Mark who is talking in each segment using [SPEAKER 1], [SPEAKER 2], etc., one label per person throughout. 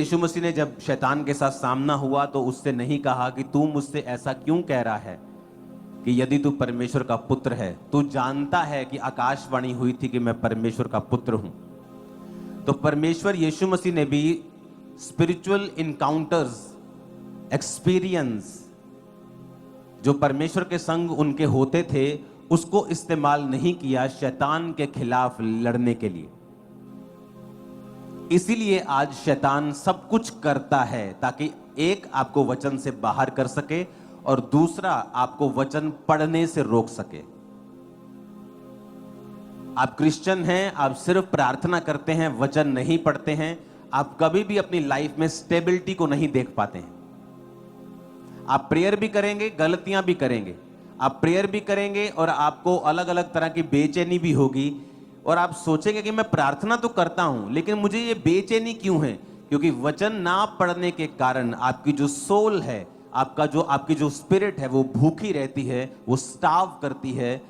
[SPEAKER 1] यीशु मसीह ने जब शैतान के साथ सामना हुआ तो उससे नहीं कहा कि तू मुझसे ऐसा क्यों कह रहा है कि यदि तू परमेश्वर का पुत्र है। तू जानता है कि आकाशवाणी हुई थी कि मैं परमेश्वर का पुत्र हूं। तो परमेश्वर यीशु मसीह ने भी स्पिरिचुअल इनकाउंटर्स, एक्सपीरियंस जो परमेश्वर के संग उनके होते थे, उसको इस्तेमाल नहीं किया शैतान के खिलाफ लड़ने के लिए। इसीलिए आज शैतान सब कुछ करता है ताकि एक, आपको वचन से बाहर कर सके, और दूसरा, आपको वचन पढ़ने से रोक सके। आप क्रिश्चियन हैं, आप सिर्फ प्रार्थना करते हैं, वचन नहीं पढ़ते हैं, आप कभी भी अपनी लाइफ में स्टेबिलिटी को नहीं देख पाते हैं। आप प्रेयर भी करेंगे, गलतियां भी करेंगे, आप प्रेयर भी करेंगे और आपको अलग अलग तरह की बेचैनी भी होगी, और आप सोचेंगे कि मैं प्रार्थना तो करता हूं लेकिन मुझे ये बेचैनी क्यों है? क्योंकि वचन ना पढ़ने के कारण आपकी जो सोल है, आपकी जो स्पिरिट है, वो भूखी रहती है, वो स्टार्व करती है,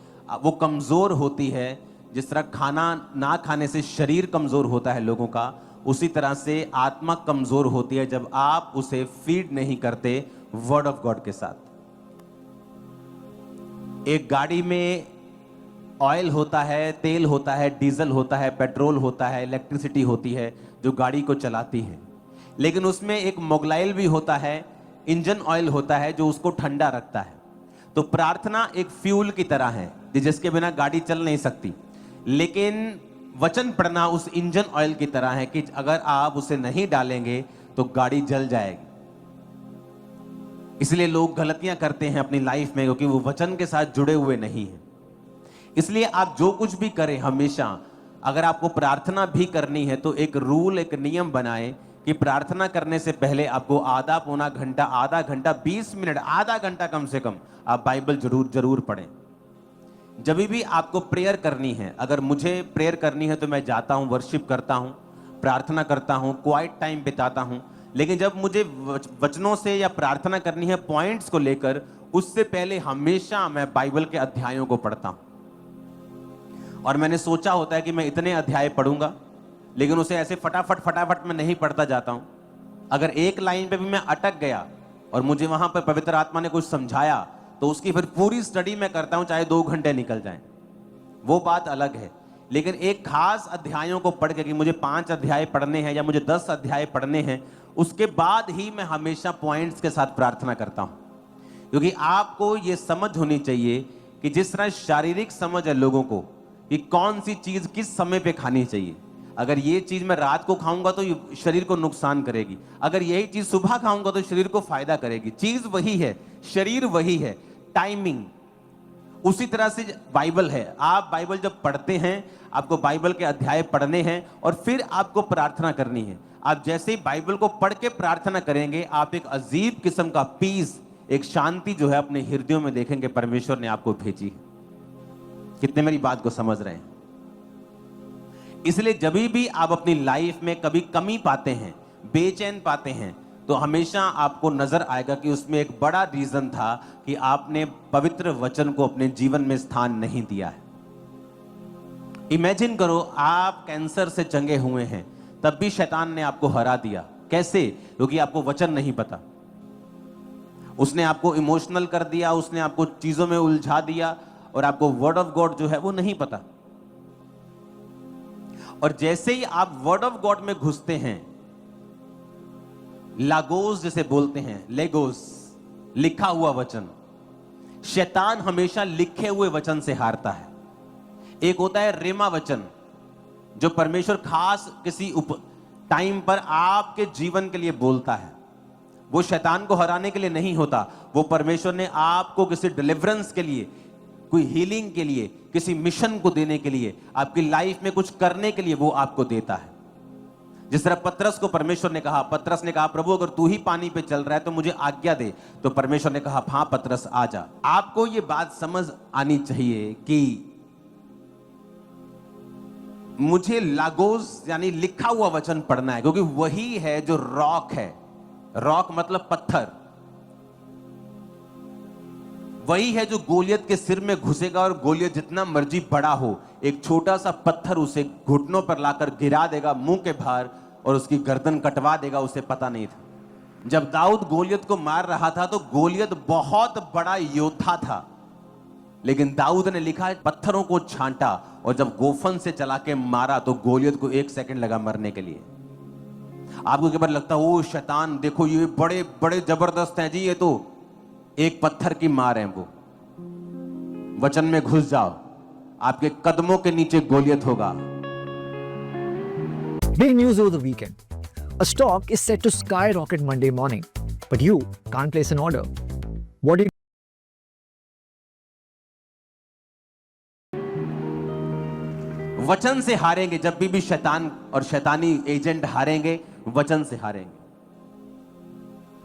[SPEAKER 1] वो कमजोर होती है। जिस तरह खाना ना खाने से शरीर कमजोर होता है लोगों का, उसी तरह से आत्मा कमजोर होती है जब आप उसे फीड नहीं करते वर्ड ऑफ गॉड के साथ। एक गाड़ी में ऑयल होता है, तेल होता है, डीजल होता है, पेट्रोल होता है, इलेक्ट्रिसिटी होती है जो गाड़ी को चलाती है, लेकिन उसमें एक मोबिलाइल भी होता है, इंजन ऑयल होता है जो उसको ठंडा रखता है। तो प्रार्थना एक फ्यूल की तरह है जिसके बिना गाड़ी चल नहीं सकती, लेकिन वचन पढ़ना उस इंजन ऑयल की तरह है कि अगर आप उसे नहीं डालेंगे तो गाड़ी जल जाएगी। इसलिए लोग गलतियां करते हैं अपनी लाइफ में क्योंकि वो वचन के साथ जुड़े हुए नहीं हैं। इसलिए आप जो कुछ भी करें, हमेशा अगर आपको प्रार्थना भी करनी है तो एक रूल, एक नियम बनाएं कि प्रार्थना करने से पहले आपको आधा पौना घंटा, आधा घंटा, 20 मिनट, आधा घंटा कम से कम आप बाइबल जरूर पढ़ें। जब भी आपको प्रेयर करनी है, अगर मुझे प्रेयर करनी है तो मैं जाता हूं, वर्शिप करता हूं, प्रार्थना करता हूं, क्वाइट टाइम बिताता हूं, लेकिन जब मुझे वचनों से या प्रार्थना करनी है पॉइंट्स को लेकर, उससे पहले हमेशा मैं बाइबल के अध्यायों को पढ़ता हूं। और मैंने सोचा होता है कि मैं इतने अध्याय पढ़ूंगा, लेकिन उसे ऐसे फटाफट मैं नहीं पढ़ता जाता हूं। अगर एक लाइन पे भी मैं अटक गया और मुझे वहां पर पवित्र आत्मा ने कुछ समझाया तो उसकी फिर पूरी स्टडी मैं करता हूं, चाहे 2 घंटे निकल जाएं, वो बात अलग है। लेकिन एक खास अध्यायों को पढ़ के कि मुझे 5 अध्याय पढ़ने हैं या मुझे 10 अध्याय पढ़ने हैं, उसके बाद ही मैं हमेशा पॉइंट्स के साथ प्रार्थना करता हूं। क्योंकि आपको यह समझ होनी चाहिए कि जिस तरह शारीरिक समझ है लोगों को कि कौन सी चीज किस समय पे खानी चाहिए, अगर ये चीज मैं रात को खाऊंगा तो ये शरीर को नुकसान करेगी, अगर यही चीज सुबह खाऊंगा तो शरीर को फायदा करेगी। चीज वही है, शरीर वही है, टाइमिंग उसी तरह से बाइबल है। आप बाइबल जब पढ़ते हैं, आपको बाइबल के अध्याय पढ़ने हैं और फिर आपको प्रार्थना करनी है। आप जैसे ही बाइबल को पढ़ के प्रार्थना करेंगे, आप एक अजीब किस्म का पीस, एक शांति जो है अपने हृदयों में देखेंगे परमेश्वर ने आपको भेजी। कितने मेरी बात को समझ रहे हैं? इसलिए जब भी आप अपनी लाइफ में कभी कमी पाते हैं, बेचैन पाते हैं, तो हमेशा आपको नजर आएगा कि उसमें एक बड़ा रीजन था कि आपने पवित्र वचन को अपने जीवन में स्थान नहीं दिया है। इमेजिन करो आप कैंसर से चंगे हुए हैं, तब भी शैतान ने आपको हरा दिया। कैसे? क्योंकि आपको वचन नहीं पता। उसने आपको इमोशनल कर दिया, उसने आपको चीजों में उलझा दिया और आपको वर्ड ऑफ गॉड जो है वो नहीं पता। और जैसे ही आप वर्ड ऑफ गॉड में घुसते हैं, लागोस जिसे बोलते हैं, लेगोस, लिखा हुआ वचन, शैतान हमेशा लिखे हुए वचन से हारता है। एक होता है रेमा वचन, जो परमेश्वर खास किसी टाइम पर आपके जीवन के लिए बोलता है। वो शैतान को हराने के लिए नहीं होता, वो परमेश्वर ने आपको किसी डिलीवरेंस के लिए, कोई हीलिंग के लिए, किसी मिशन को देने के लिए, आपकी लाइफ में कुछ करने के लिए वो आपको देता है। जिस तरह पतरस को परमेश्वर ने कहा, पतरस ने कहा प्रभु अगर तू ही पानी पे चल रहा है तो मुझे आज्ञा दे, तो परमेश्वर ने कहा हाँ पतरस आ जा। आपको ये बात समझ आनी चाहिए कि मुझे लागोस यानी लिखा हुआ वचन पढ़ना है, क्योंकि वही है जो रॉक है। रॉक मतलब पत्थर, वही है जो गोलियत के सिर में घुसेगा और गोलियत जितना मर्जी बड़ा हो, एक छोटा सा पत्थर उसे घुटनों पर लाकर गिरा देगा मुंह के बाहर, और उसकी गर्दन कटवा देगा, उसे पता नहीं था। जब दाऊद गोलियत को मार रहा था तो गोलियत बहुत बड़ा योद्धा था, लेकिन दाऊद ने लिखा है पत्थरों को छांटा और जब गोफन से चला के मारा तो गोलियत को 1 सेकंड लगा मरने के लिए। आपको कई बार लगता है ओ शैतान देखो ये बड़े बड़े जबरदस्त हैं जी, ये तो एक पत्थर की मार है। वो वचन में घुस जाओ, आपके कदमों के नीचे गोलियत होगा।
[SPEAKER 2] Big news over the weekend. A stock is set to skyrocket Monday morning, but you can't place an order. What do you
[SPEAKER 1] वचन से हारेंगे, जब भी शैतान और शैतानी एजेंट हारेंगे, वचन से हारेंगे।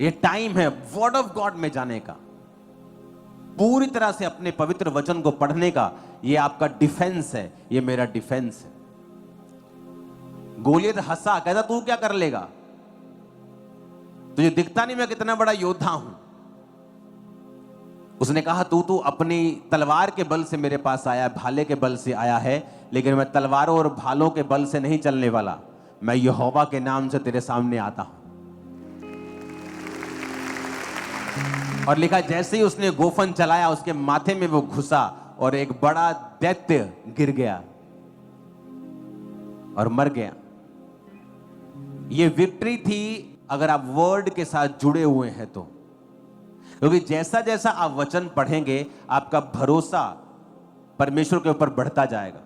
[SPEAKER 1] ये टाइम है वर्ड ऑफ गॉड में जाने का, पूरी तरह से अपने पवित्र वचन को पढ़ने का। ये आपका डिफेंस है, ये मेरा डिफेंस है। गोलियत हंसा, कहता तू क्या कर लेगा, तुझे दिखता नहीं मैं कितना बड़ा योद्धा हूं। उसने कहा तू अपनी तलवार के बल से मेरे पास आया, भाले के बल से आया है, लेकिन मैं तलवारों और भालों के बल से नहीं चलने वाला, मैं यहोवा के नाम से तेरे सामने आता हूं। और लिखा जैसे ही उसने गोफन चलाया उसके माथे में वो घुसा और एक बड़ा दैत्य गिर गया और मर गया। ये विक्ट्री थी अगर आप वर्ड के साथ जुड़े हुए हैं तो, क्योंकि जैसा जैसा आप वचन पढ़ेंगे आपका भरोसा परमेश्वर के ऊपर बढ़ता जाएगा।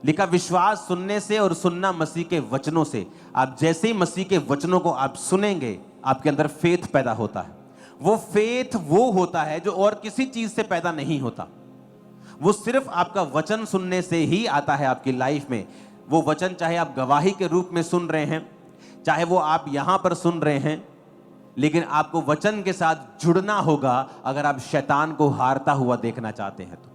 [SPEAKER 1] लिखा विश्वास सुनने से और सुनना मसीह के वचनों से। आप जैसे ही मसीह के वचनों को आप सुनेंगे आपके अंदर फेथ पैदा होता है। वो फेथ वो होता है जो और किसी चीज से पैदा नहीं होता, वो सिर्फ आपका वचन सुनने से ही आता है आपकी लाइफ में। वो वचन चाहे आप गवाही के रूप में सुन रहे हैं, चाहे वो आप यहां पर सुन रहे हैं, लेकिन आपको वचन के साथ जुड़ना होगा अगर आप शैतान को हारता हुआ देखना चाहते हैं तो।